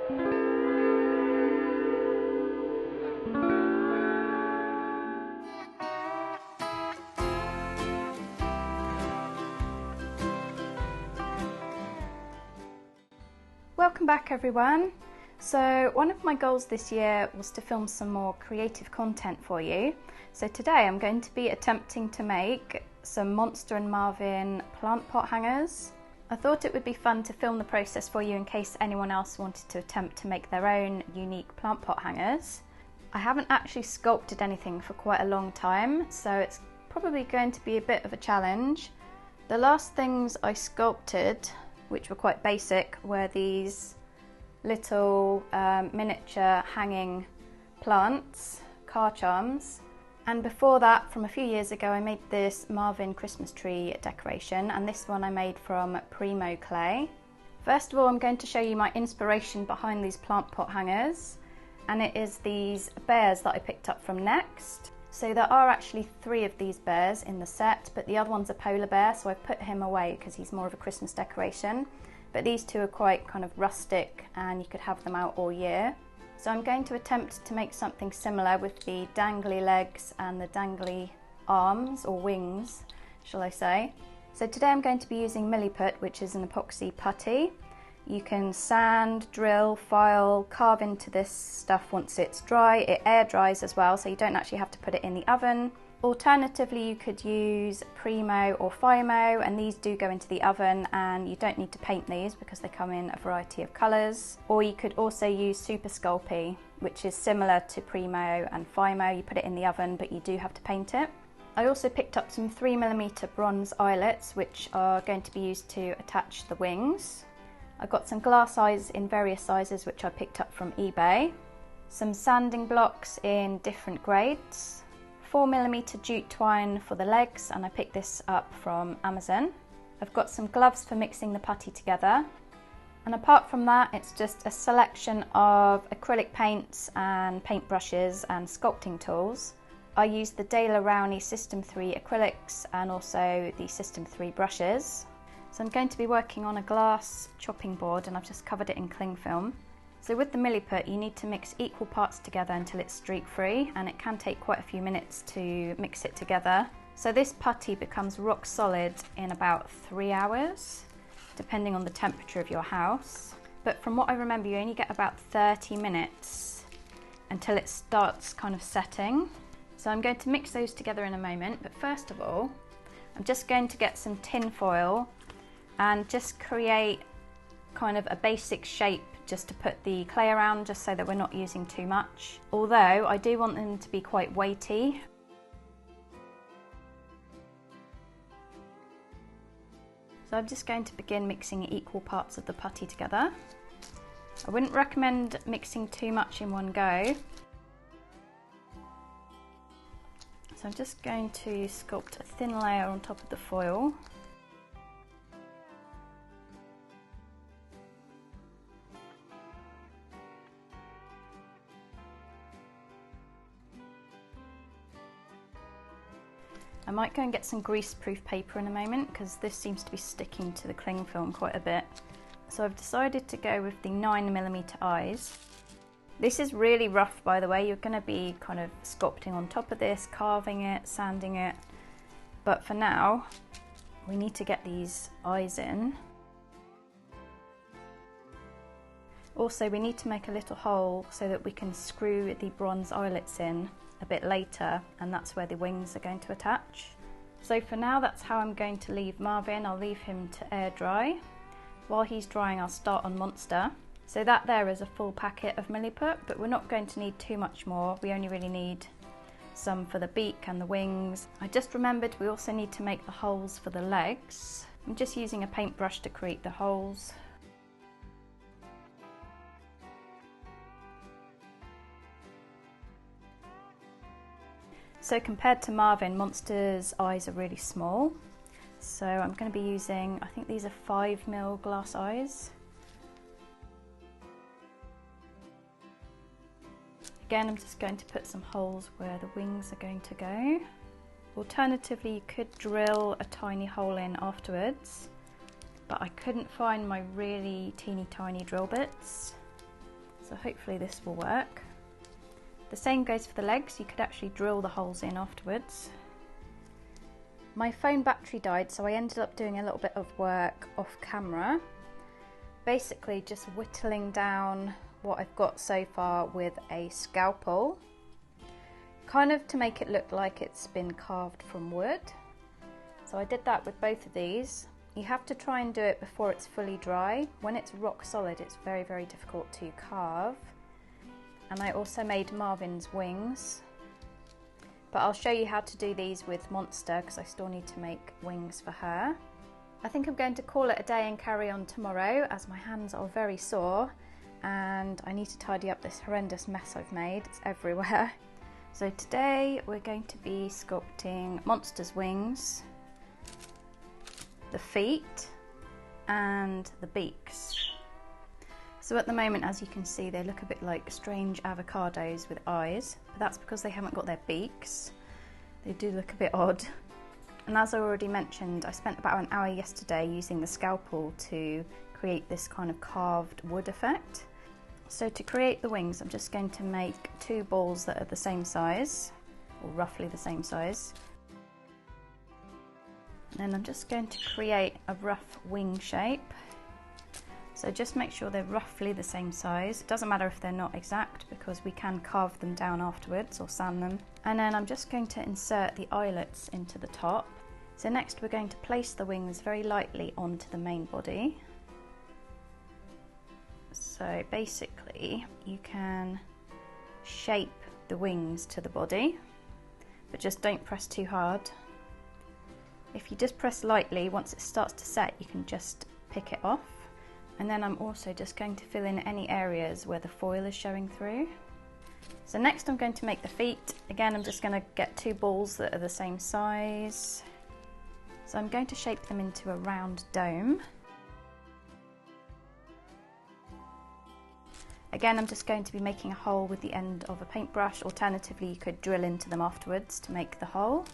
Welcome back everyone. So one of my goals this year was to film some more creative content for you. So today I'm going to be attempting to make some Monster and Marvin plant pot hangers. I thought it would be fun to film the process for you in case anyone else wanted to attempt to make their own unique plant pot hangers. I haven't actually sculpted anything for quite a long time, so it's probably going to be a bit of a challenge. The last things I sculpted, which were quite basic, were these little miniature hanging plants, car charms. And before that, from a few years ago, I made this Marvin Christmas tree decoration, and this one I made from Primo clay. First of all, I'm going to show you my inspiration behind these plant pot hangers, and it is these bears that I picked up from Next. So there are actually 3 of these bears in the set, but the other one's a polar bear, so I've put him away because he's more of a Christmas decoration. But these 2 are quite kind of rustic and you could have them out all year. So I'm going to attempt to make something similar with the dangly legs and the dangly arms, or wings, shall I say. So today I'm going to be using Milliput, which is an epoxy putty. You can sand, drill, file, carve into this stuff once it's dry. It air dries as well, so you don't actually have to put it in the oven. Alternatively, you could use Primo or Fimo, and these do go into the oven, and you don't need to paint these because they come in a variety of colours. Or you could also use Super Sculpey, which is similar to Primo and Fimo. You put it in the oven, but you do have to paint it. I also picked up some 3mm bronze eyelets, which are going to be used to attach the wings. I got some glass eyes in various sizes, which I picked up from eBay. Some sanding blocks in different grades. 4mm jute twine for the legs, and I picked this up from Amazon. I've got some gloves for mixing the putty together. And apart from that, it's just a selection of acrylic paints and paintbrushes and sculpting tools. I used the De La Rowney System 3 acrylics and also the System 3 brushes. So I'm going to be working on a glass chopping board, and I've just covered it in cling film. So with the Milliput, you need to mix equal parts together until it's streak free, and it can take quite a few minutes to mix it together. So this putty becomes rock solid in about 3 hours, depending on the temperature of your house. But from what I remember, you only get about 30 minutes until it starts kind of setting. So I'm going to mix those together in a moment, but first of all, I'm just going to get some tin foil and just create kind of a basic shape just to put the clay around, just so that we're not using too much. Although I do want them to be quite weighty. So I'm just going to begin mixing equal parts of the putty together. I wouldn't recommend mixing too much in one go. So I'm just going to sculpt a thin layer on top of the foil. I might go and get some greaseproof paper in a moment, because this seems to be sticking to the cling film quite a bit. So I've decided to go with the 9mm eyes. This is really rough, by the way. You're going to be kind of sculpting on top of this, carving it, sanding it. But for now, we need to get these eyes in. Also, we need to make a little hole so that we can screw the bronze eyelets in a bit later, and that's where the wings are going to attach. So for now, that's how I'm going to leave Marvin. I'll leave him to air dry. While he's drying, I'll start on Monster. So that there is a full packet of Milliput, but we're not going to need too much more. We only really need some for the beak and the wings. I just remembered we also need to make the holes for the legs. I'm just using a paintbrush to create the holes. So compared to Marvin, Monster's eyes are really small. So I'm going to be using, I think these are 5mm glass eyes. Again, I'm just going to put some holes where the wings are going to go. Alternatively, you could drill a tiny hole in afterwards, but I couldn't find my really teeny tiny drill bits. So hopefully this will work. The same goes for the legs, you could actually drill the holes in afterwards. My phone battery died, so I ended up doing a little bit of work off camera. Basically just whittling down what I've got so far with a scalpel, kind of to make it look like it's been carved from wood. So I did that with both of these. You have to try and do it before it's fully dry. When it's rock solid, it's very, very difficult to carve. And I also made Marvin's wings, but I'll show you how to do these with Monster because I still need to make wings for her. I think I'm going to call it a day and carry on tomorrow as my hands are very sore and I need to tidy up this horrendous mess I've made. It's everywhere. So today we're going to be sculpting Monster's wings, the feet and the beaks. So at the moment, as you can see, they look a bit like strange avocados with eyes, but that's because they haven't got their beaks. They do look a bit odd. And as I already mentioned, I spent about an hour yesterday using the scalpel to create this kind of carved wood effect. So to create the wings, I'm just going to make 2 balls that are the same size, or roughly the same size. And then I'm just going to create a rough wing shape. So just make sure they're roughly the same size. It doesn't matter if they're not exact because we can carve them down afterwards or sand them. And then I'm just going to insert the eyelets into the top. So next we're going to place the wings very lightly onto the main body. So basically you can shape the wings to the body, but just don't press too hard. If you just press lightly, once it starts to set, you can just pick it off. And then I'm also just going to fill in any areas where the foil is showing through. So next I'm going to make the feet. Again, I'm just going to get 2 balls that are the same size. So I'm going to shape them into a round dome. Again, I'm just going to be making a hole with the end of a paintbrush. Alternatively, you could drill into them afterwards to make the hole.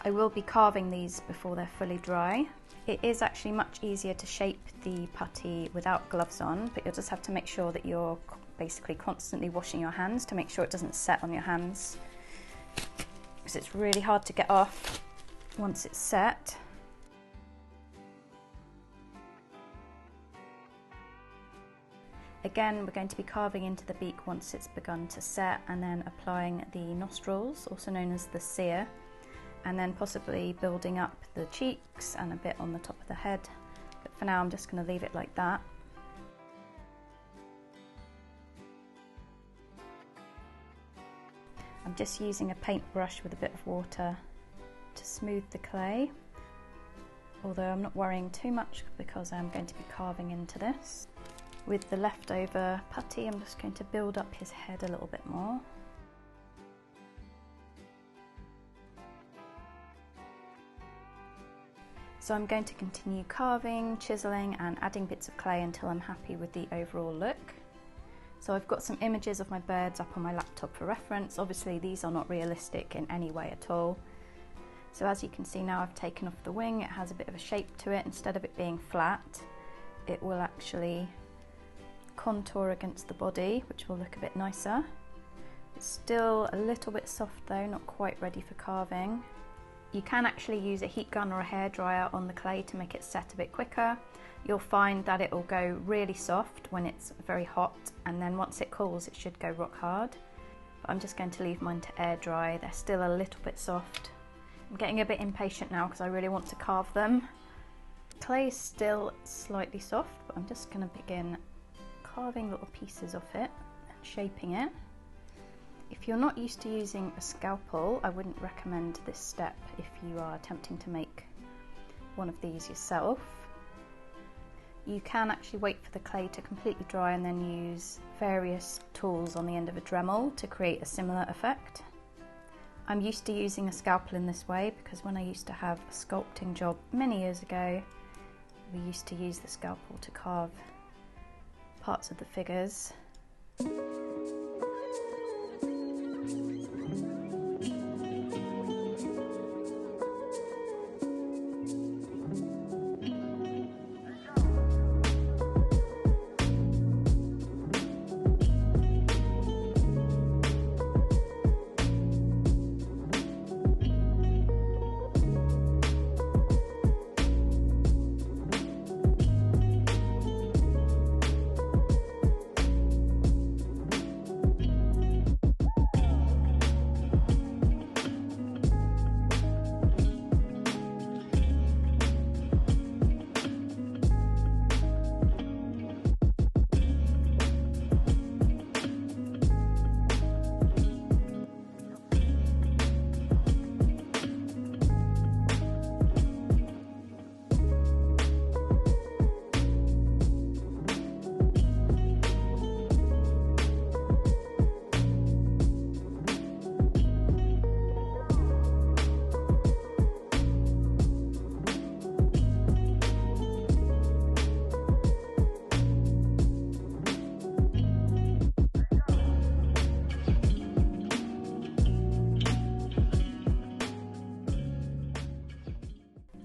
I will be carving these before they're fully dry. It is actually much easier to shape the putty without gloves on, but you'll just have to make sure that you're basically constantly washing your hands to make sure it doesn't set on your hands, because it's really hard to get off once it's set. Again, we're going to be carving into the beak once it's begun to set, and then applying the nostrils, also known as the cere, and then possibly building up the cheeks and a bit on the top of the head. But for now I'm just going to leave it like that. I'm just using a paintbrush with a bit of water to smooth the clay, although I'm not worrying too much because I'm going to be carving into this. With the leftover putty, I'm just going to build up his head a little bit more. So I'm going to continue carving, chiseling and adding bits of clay until I'm happy with the overall look. So I've got some images of my birds up on my laptop for reference. Obviously these are not realistic in any way at all. So as you can see now, I've taken off the wing. It has a bit of a shape to it. Instead of it being flat, it will actually contour against the body, which will look a bit nicer. It's still a little bit soft though, not quite ready for carving. You can actually use a heat gun or a hairdryer on the clay to make it set a bit quicker. You'll find that it will go really soft when it's very hot, and then once it cools it should go rock hard. But I'm just going to leave mine to air dry. They're still a little bit soft. I'm getting a bit impatient now because I really want to carve them. Clay is still slightly soft, but I'm just going to begin carving little pieces of it and shaping it. If you're not used to using a scalpel, I wouldn't recommend this step if you are attempting to make one of these yourself. You can actually wait for the clay to completely dry and then use various tools on the end of a Dremel to create a similar effect. I'm used to using a scalpel in this way because when I used to have a sculpting job many years ago, we used to use the scalpel to carve parts of the figures.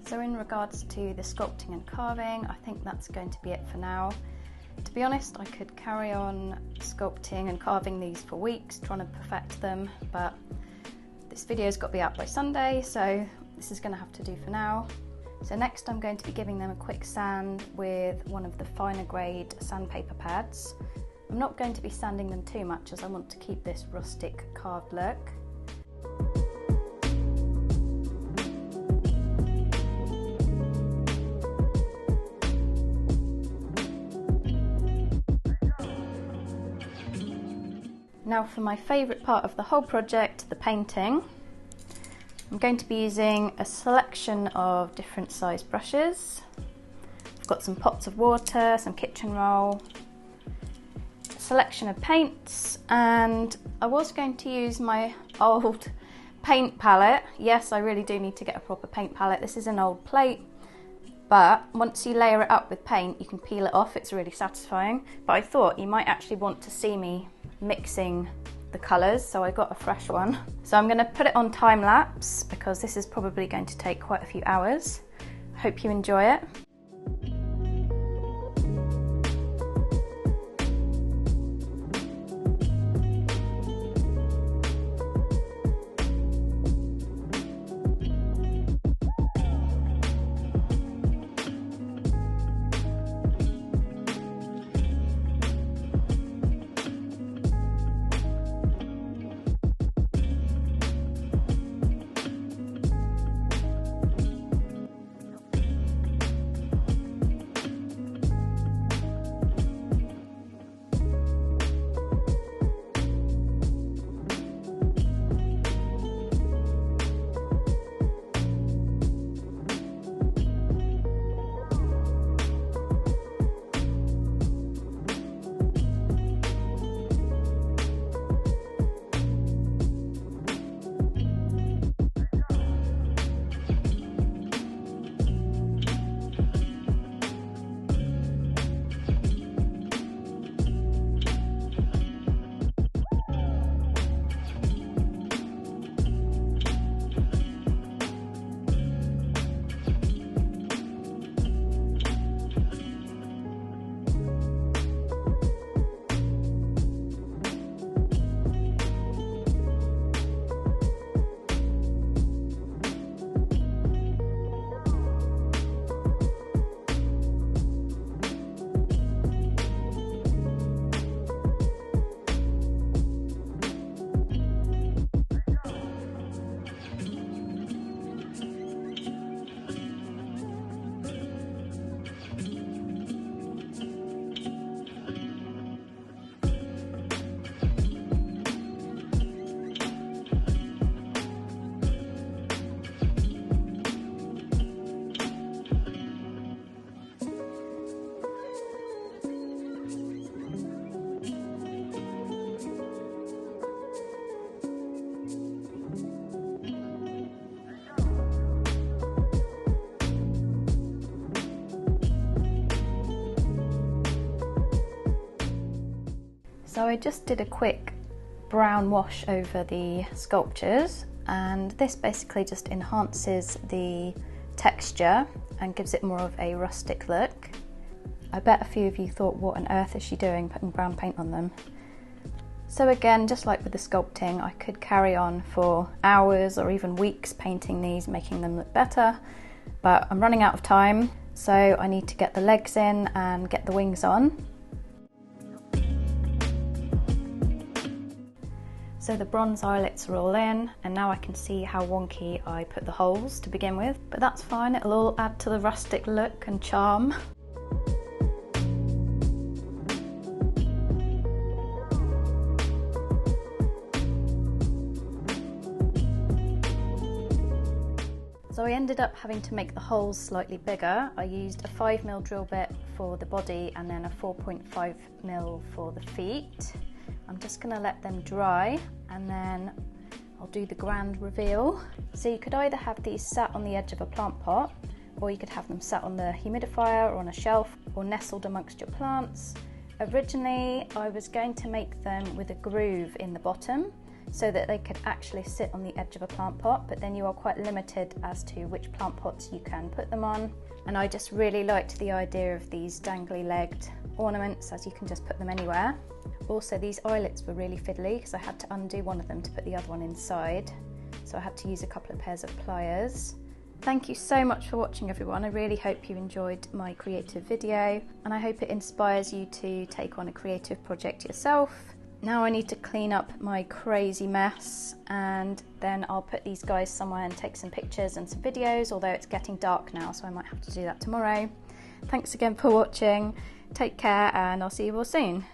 So in regards to the sculpting and carving, I think that's going to be it for now. To be honest, I could carry on sculpting and carving these for weeks, trying to perfect them, but this video's got to be out by Sunday, so this is going to have to do for now. So next I'm going to be giving them a quick sand with one of the finer grade sandpaper pads. I'm not going to be sanding them too much as I want to keep this rustic carved look. Now for my favourite part of the whole project, the painting. I'm going to be using a selection of different size brushes. I've got some pots of water, some kitchen roll, a selection of paints, and I was going to use my old paint palette. Yes, I really do need to get a proper paint palette. This is an old plate, but once you layer it up with paint, you can peel it off. It's really satisfying. But I thought you might actually want to see me mixing the colours, so I got a fresh one. So I'm going to put it on time lapse because this is probably going to take quite a few hours. Hope you enjoy it. So I just did a quick brown wash over the sculptures, and this basically just enhances the texture and gives it more of a rustic look. I bet a few of you thought, what on earth is she doing putting brown paint on them? So again, just like with the sculpting, I could carry on for hours or even weeks painting these, making them look better, but I'm running out of time, so I need to get the legs in and get the wings on. So the bronze eyelets are all in, and now I can see how wonky I put the holes to begin with, but that's fine, it'll all add to the rustic look and charm. So I ended up having to make the holes slightly bigger. I used a 5mm drill bit for the body and then a 4.5mm for the feet. I'm just going to let them dry and then I'll do the grand reveal. So you could either have these sat on the edge of a plant pot, or you could have them sat on the humidifier or on a shelf or nestled amongst your plants. Originally I was going to make them with a groove in the bottom, so that they could actually sit on the edge of a plant pot, but then you are quite limited as to which plant pots you can put them on. And I just really liked the idea of these dangly legged ornaments, as you can just put them anywhere. Also, these eyelets were really fiddly because I had to undo one of them to put the other one inside, so I had to use a couple of pairs of pliers. Thank you so much for watching, everyone. I really hope you enjoyed my creative video, and I hope it inspires you to take on a creative project yourself. Now I need to clean up my crazy mess, and then I'll put these guys somewhere and take some pictures and some videos, although it's getting dark now, so I might have to do that tomorrow. Thanks again for watching. Take care, and I'll see you all soon.